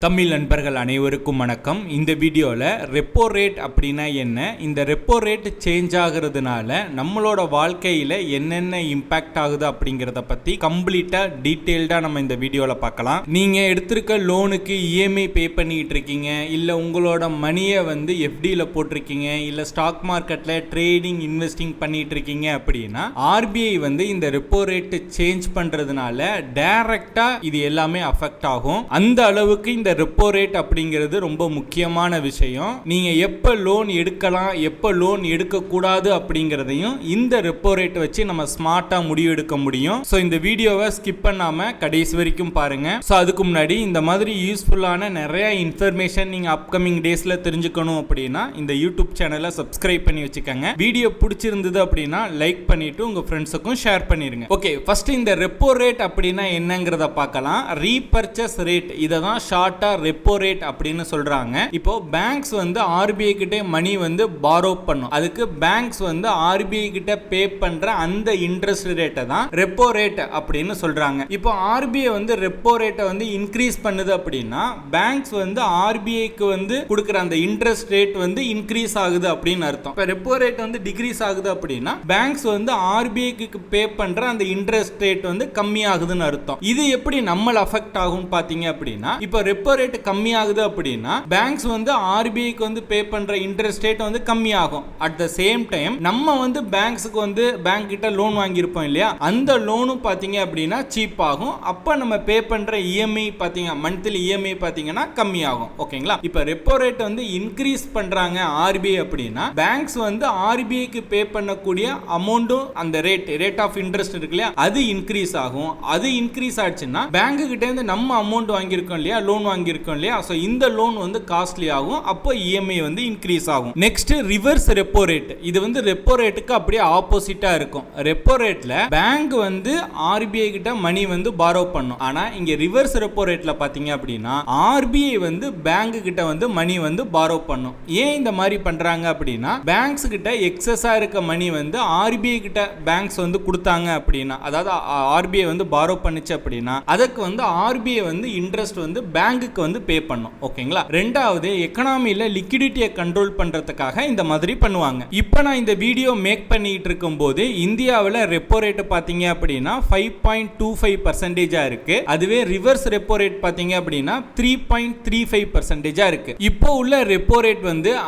தமிழ் நண்பர்கள் அனைவருக்கும் வணக்கம். இந்த வீடியோவில் ரெப்போ ரேட் அப்படின்னா என்ன, இந்த ரெப்போ ரேட் சேஞ்ச் ஆகிறதுனால நம்மளோட வாழ்க்கையில் என்னென்ன இம்பேக்ட் ஆகுது அப்படிங்கிறத பற்றி கம்ப்ளீட்டாக டீட்டெயில்டாக நம்ம இந்த வீடியோவில் பார்க்கலாம். நீங்கள் எடுத்திருக்க லோனுக்கு இஎம்ஐ பே பண்ணிக்கிட்டு இருக்கீங்க, இல்லை உங்களோட மணியை எஃப்டியில் போட்டிருக்கீங்க, இல்லை ஸ்டாக் மார்க்கெட்டில் ட்ரேடிங் இன்வெஸ்டிங் பண்ணிகிட்டு இருக்கீங்க அப்படின்னா ஆர்பிஐ இந்த ரெப்போ ரேட்டு சேஞ்ச் பண்ணுறதுனால டைரக்டாக இது எல்லாமே அஃபெக்ட் ஆகும். அந்த அளவுக்கு இந்த ரெப்போ ரேட் அப்படிங்கிறது ரொம்ப முக்கியமான விஷயம். நீங்க எப்ப லோன் எடுக்கலாம், எப்ப லோன் எடுக்க கூடாது அப்படிங்கறதையும் இந்த ரெப்போ ரேட் வச்சு நம்ம ஸ்மார்ட்டா முடிவு எடுக்க முடியும். சோ இந்த வீடியோவை ஸ்கிப் பண்ணாம கடைசி வரைக்கும் பாருங்க. சோ அதுக்கு முன்னாடி இந்த மாதிரி யூஸ்ஃபுல்லான நிறைய இன்ஃபர்மேஷன் நீங்க அப்கமிங் டேஸ்ல தெரிஞ்சுக்கணும் அப்படின்னா இந்த யூடியூப் சேனலை சப்ஸ்கிரைப் பண்ணி வச்சுக்கோங்க. வீடியோ பிடிச்சிருந்தது அப்படின்னா லைக் பண்ணிட்டு உங்க ஃப்ரெண்ட்ஸுக்கும் ஷேர் பண்ணிருங்க. ஓகே, ஃபர்ஸ்ட் இந்த ரெப்போ ரேட் அப்படின்னா என்னங்கறத பார்க்கலாம். ரீபர்ச்சேஸ் ரேட், இதை தான் ஷார்ட் ரெப்போ ரேட் அப்படின்னு சொல்றாங்க. இப்போ பேங்க்ஸ் ஆர்பிஐ கிட்ட மணி பாரோ பண்ணும். அதுக்கு பேங்க்ஸ் ஆர்பிஐ கிட்ட பே பண்ற அந்த இன்ட்ரெஸ்ட் ரேட்டை தான் ரெப்போ ரேட் அப்படின்னு சொல்றாங்க. இப்போ ஆர்பிஐ ரெப்போ ரேட்டை இன்க்ரீஸ் பண்ணுது அப்படின்னா பேங்க்ஸ் ஆர்பிஐக்கு கொடுக்கிற அந்த இன்ட்ரெஸ்ட் ரேட் இன்க்ரீஸ் ஆகுது அப்படின்னு அர்த்தம். இப்போ ரெப்போ ரேட் டிக்ரீஸ் ஆகுது அப்படின்னா பேங்க்ஸ் ஆர்பிஐக்கு பே பண்ற அந்த இன்ட்ரெஸ்ட் ரேட் கம்மி ஆகுதுன்னு அர்த்தம். இது எப்படி நம்மள அஃபெக்ட் ஆகும் பாத்தீங்க அப்படின்னா, இப்போ ரெப்போ ரேட் கம்மி ஆகுது அப்படின்னா பேங்க்ஸ் ஆர்பிஐக்கு பே பண்ற இன்ட்ரெஸ்ட் ரேட் கம்மி ஆகும். அட் த சேம் டைம் நம்ம பேங்க்ஸ்க்கு பேங்க் கிட்ட லோன் வாங்கி இருப்போம் இல்லையா, அந்த லோனும் பாத்தீங்க அப்படின்னா சீப் ஆகும். அப்ப நம்ம பே பண்ற இஎம்ஐ பாத்தீங்க, மந்த்லி இஎம்ஐ பாத்தீங்கன்னா கம்மி ஆகும். ஓகேங்களா? இப்ப ரெப்போ ரேட் இன்க்ரீஸ் பண்றாங்க ஆர்பிஐ அப்படின்னா பேங்க்ஸ் ஆர்பிஐக்கு பே பண்ணக்கூடிய அமௌண்ட்டும் அந்த ரேட் ஆஃப் இன்ட்ரெஸ்ட் இருக்கு இல்லையா, அது இன்க்ரீஸ் ஆகும். அது இன்க்ரீஸ் ஆச்சுன்னா பேங்க் கிட்ட இருந்து நம்ம அமௌண்ட் வாங்கியிருக்கோம் இல்லையா, லோன் வாங்கியிருக்கோம் இல்லையா, சோ இந்த லோன் காஸ்ட்லி ஆகும். அப்போ இஎம்ஐ இன்க்ரீஸ் ஆகும். Next reverse repo rate. இது ரெப்போ ரேட்டுக்கு அப்படியே ஆப்போசிட்டா இருக்கும். ரெப்போ ரேட்ல பேங்க் ஆர்பிஐ கிட்ட மணி பாரோ பண்ணும். ஆனா இங்க ரிவர்ஸ் ரெப்போ ரேட்ல பாத்தீங்க அப்படின்னா ஆர்பிஐ பேங்க் கிட்ட மணி பாரோ பண்ணும். ஏன் இந்த மாதிரி பண்றாங்க அப்படின்னா பேங்க்ஸ் கிட்ட எக்ஸஸா இருக்க மணி ஆர்பிஐ கிட்ட பேங்க்ஸ் கொடுத்தாங்க அப்படின்னா, அதாவது ஆர்பிஐ பாரோ பண்ணுச்சு அப்படின்னா அதுக்கு ஆர்பிஐ இன்ட்ரெஸ்ட் பேங்குக்கு பே பண்ணும். ஓகேங்களா? ரெண்டாவது, எக்கனாமில லிக்விடிட்டியை கண்ட்ரோல் பண்றதுக்காக இந்த மாதிரி பண்ணுவாங்க. இப்போ நான் இந்த வீடியோ மேக் பண்ணிட்டு இருக்கும்போது இந்தியாவில் ரெப்போ ரேட் பாத்தீங்க அப்படின்னா 5.25% இருக்கு. அதுவே ரிவர்ஸ் ரெப்போ ரேட் பாத்தீங்க அப்படின்னா 3.35% இருக்கு. இப்போ உள்ள ரெப்போ ரேட்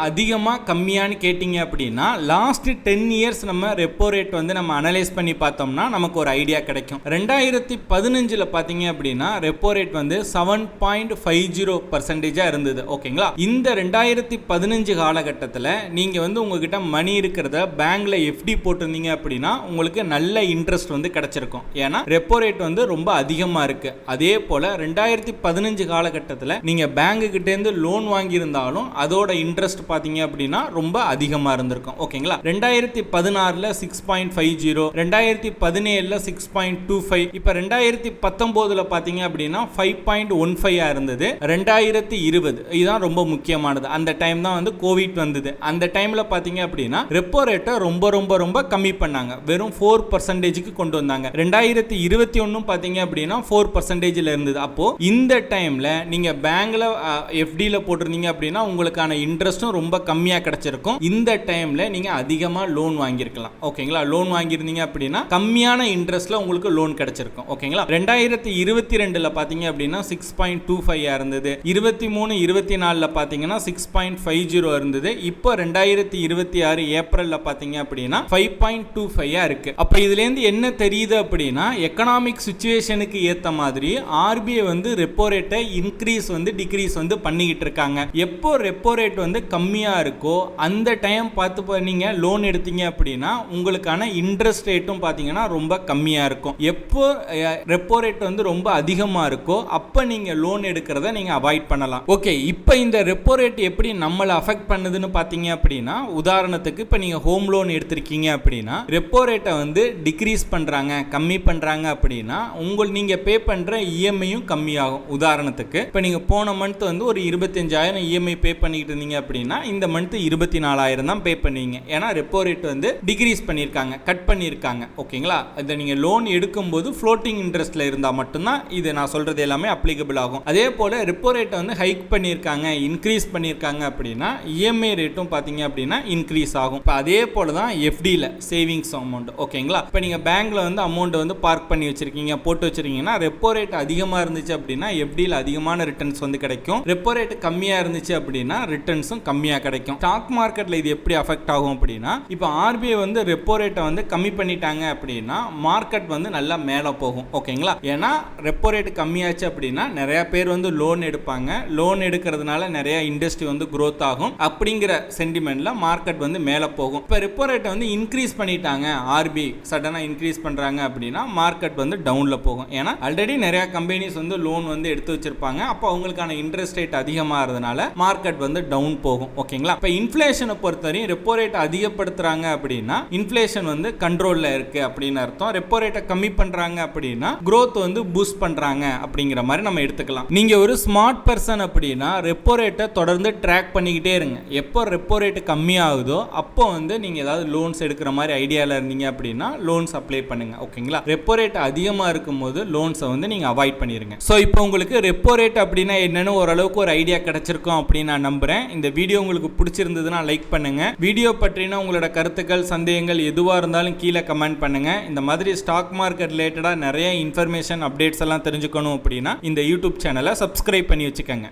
அதிகமா கம்மியான்னு கேட்டீங்க அப்படின்னா லாஸ்ட் 10 இயர்ஸ் நம்ம ரெப்போ ரேட் நம்ம அனலைஸ் பண்ணி பார்த்தோம்னா நமக்கு ஒரு ஐடியா கிடைக்கும். 2015ல பாத்தீங்க அப்படின்னா ரெப்போ ரேட் 7.50% இருந்தது. ஓகேங்களா? இந்த 2015 காலகட்டத்தில் நீங்க உங்ககிட்ட மணி இருக்கிறத பேங்க்ல எஃப்டி போட்டிருந்தீங்க அப்படின்னா உங்களுக்கு நல்ல இன்ட்ரெஸ்ட் கிடைச்சிருக்கும். ஏன்னா ரெப்போ ரேட் ரொம்ப அதிகமா இருக்கு. அதே போல 2015 காலகட்டத்தில் நீங்க பேங்க் கிட்ட இருந்து லோன் வாங்கி இருந்தாலும் அதோட இன்ட்ரெஸ்ட் பாத்தீங்க அப்படின்னா ரொம்ப அதிகமா இருந்திருக்கும். ஓகேங்களா? 2016ல 6.50, 2017ல 6.25, இப்ப 2019ல பாத்தீங்க அப்படின்னா 5.15 இருந்தது. 2020 இதுதான் ரொம்ப முக்கியமானது. அந்த டைம் தான் கோவிட் வந்தது. அந்த டைம்ல பாத்தீங்க அப்படின்னா ரெப்போ ரேட்டை ரொம்ப ரொம்ப ரொம்ப கம்மி பண்ணாங்க. வெறும் 4%க்கு கொண்டு வந்தாங்க. 2021 பாத்தீங்க அப்படின்னா 4%ல இருந்தது. அப்போ இந்த டைம்ல நீங்க பேங்க்ல எஃப்டில போட்டிருந்தீங்க அப்படின்னா உங்களுக்கான இன்ட்ரெஸ்டும் ரொம்ப கம்மியா கிடைச்சிருக்கும். இந்த டைம்ல நீங்க அதிகமா லோன் வாங்கியிருக்கலாம். ஓகேங்களா? லோன் வாங்கியிருந்தீங்க அப்படின்னா கம்மியான இன்ட்ரெஸ்ட்ல உங்களுக்கு லோன் கிடைச்சிருக்கும். ஓகேங்களா? 2022ல பாத்தீங்க அப்படின்னா 6.25 இருந்தது. 23-24ல பாத்தீங்கன்னா 6.50 இருந்தது. இப்போ 2026 ஏப்ரல்ல பாத்தீங்க அப்படின்னா 5.25 இருக்கு. அப்ப இதுல இருந்து என்ன தெரியுது அப்படின்னா எக்கனாமிக் சிச்சுவேஷனுக்கு ஏத்த மாதிரி ஆர்பிஐ ரெப்போ ரேட்டை இன்க்ரீஸ் டிக்ரீஸ் பண்ணிக்கிட்டு இருக்காங்க. எப்போ ரெப்போ ரேட் கம்மியா இருக்கோ அந்த டைம் பார்த்து நீங்க லோன் எடுத்தீங்க அப்படின்னா உங்களுக்கான இன்ட்ரெஸ்ட் ரேட்டும் பாத்தீங்கன்னா ரொம்ப கம்மியா இருக்கும். எப்போ ரெப்போ ரேட் ரொம்ப அதிகமா இருக்கோ அப்ப நீங்க லோன் எடுக்கிறத நீங்க அவாய்ட் பண்ணலாம். ஓகே, இப்போ இந்த ரெப்போ ரேட் எப்படி நம்மளை அஃபெக்ட் பண்ணுதுன்னு பாத்தீங்க அப்படின்னா, உதாரணத்துக்கு இப்போ நீங்க ஹோம் லோன் எடுத்திருக்கீங்க அப்படின்னா ரெப்போ ரேட்டை டிக்ரீஸ் பண்றாங்க, கம்மி பண்றாங்க அப்படின்னா நீங்க பே பண்ற இஎம்ஐயும் கம்மியாகும். உதாரணத்துக்கு இப்போ நீங்க போன மந்த் ஒரு 25,000 இஎம்ஐ பே பண்ணிட்டு இருந்தீங்க அப்படின்னா இந்த மந்த் 24,000 தான் பே பண்ணுவீங்க. ஏன்னா ரெப்போ ரேட் டிக்ரீஸ் பண்ணியிருக்காங்க, கட் பண்ணியிருக்காங்க. ஓகேங்களா? இதை நீங்க லோன் எடுக்கும்போது ஃப்ளோட்டிங் இன்ட்ரெஸ்ட்ல இருந்தா மட்டும்தான் இது நான் சொல்றது எல்லாமே அப்ளிகபிள் ஆகும். அதே போல ரெப்போ ரேட்டை வந்து ஹைக் பண்ணியிருக்காங்க, இன்க்ரீஸ் பண்ணியிருக்காங்க அப்படின்னா இஎம்ஐ ரேட்டும் பார்த்தீங்க அப்படின்னா இன்க்ரீஸ் ஆகும். இப்போ அதே போல தான் எஃப்டியில் சேவிங்ஸ் அமௌண்ட். ஓகேங்களா? இப்போ நீங்கள் பேங்க்ல வந்து அமௌண்ட் வந்து பார்க் பண்ணி வச்சிருக்கீங்க, போட்டு வச்சிருக்கீங்கன்னா ரெப்போ ரேட் அதிகமாக இருந்துச்சு அப்படின்னா எஃப்டியில் அதிகமான ரிட்டர்ன்ஸ் வந்து கிடைக்கும். ரெப்போ ரேட் கம்மியாக இருந்துச்சு அப்படின்னா ரிட்டர்ன்ஸும் கம்மியாக கிடைக்கும். ஸ்டாக் மார்க்கெட்டில் இது எப்படி அஃபெக்ட் ஆகும் அப்படின்னா, இப்போ ஆர்பிஐ வந்து ரெப்போ ரேட்டை வந்து கம்மி பண்ணிட்டாங்க அப்படின்னா மார்க்கெட் வந்து நல்லா மேலே போகும். ஓகேங்களா? ஏன்னா ரெப்போ ரேட் கம்மியாச்சு அப்படின்னா நிறைய பேர் வந்து லோன் எடுப்பாங்க, லோன் எடுக்கிறதுனால நிறைய இண்டஸ்ட்ரி வந்து growth ஆகும். அப்படிங்கிற சென்டிமெண்ட்ல மார்க்கெட் வந்து மேலே போகும். இப்போ ரெப்போ ரேட்டை வந்து இன்க்ரீஸ் பண்ணிட்டாங்க, ஆர்பிஐ சடனாக இன்க்ரீஸ் பண்ணுறாங்க அப்படின்னா மார்க்கெட் வந்து டவுனில் போகும். ஏன்னா ஆல்ரெடி நிறைய கம்பெனிஸ் வந்து லோன் வந்து எடுத்து வச்சிருப்பாங்க, அப்போ அவங்களுக்கான இன்ட்ரெஸ்ட் ரேட் அதிகமாகிறதுனால மார்க்கெட் வந்து டவுன் போகும். ஓகேங்களா? இப்போ இன்ஃப்ளேஷனை பொறுத்தவரையும் ரெப்போ ரேட் அதிகப்படுத்துறாங்க அப்படின்னா இன்ஃப்ளேஷன் வந்து கண்ட்ரோல்ல இருக்கு அப்படின்னு அர்த்தம். ரெப்போ ரேட்டை கம்மி பண்றாங்க அப்படின்னா growth வந்து பூஸ்ட் பண்றாங்க அப்படிங்கிற மாதிரி நம்ம எடுத்துக்கலாம். நீங்க ஒரு ஸ்மார்ட் பர்சன் அப்படின்னா ரெப்போ ரேட்டை தொடர்ந்து ட்ராக் பண்ணிக்கிட்டே இருங்க. எப்போ ரெப்போ ரேட் கம்மியாகுதோ அப்போ வந்து நீங்க ஏதாவது லோன்ஸ் எடுக்கிற மாதிரி ஐடியால இருந்தீங்க அப்படின்னா லோன்ஸ் அப்ளை பண்ணுங்க. ஓகேங்களா? ரெப்போ ரேட் அதிகமா இருக்கும்போது லோன்ஸை வந்து நீங்க அவாய்ட் பண்ணிருங்க. ஸோ இப்போ உங்களுக்கு ரெப்போ ரேட் அப்படின்னா என்னன்னு ஓரளவுக்கு ஒரு ஐடியா கிடைச்சிருக்கும் அப்படின்னு நான் நம்புறேன். இந்த வீடியோ உங்களுக்கு பிடிச்சிருந்ததுன்னா லைக் பண்ணுங்க. வீடியோ பற்றின உங்களோட கருத்துக்கள், சந்தேகங்கள் எதுவாக இருந்தாலும் கீழே கமெண்ட் பண்ணுங்க. இந்த மாதிரி ஸ்டாக் மார்க்கெட் ரிலேட்டடாக நிறைய இன்ஃபர்மேஷன் அப்டேட்ஸ் எல்லாம் தெரிஞ்சுக்கணும் அப்படின்னா இந்த யூடியூப் சேனலை சப்ஸ்கிரைப் பண்ணி வச்சுக்கோங்க.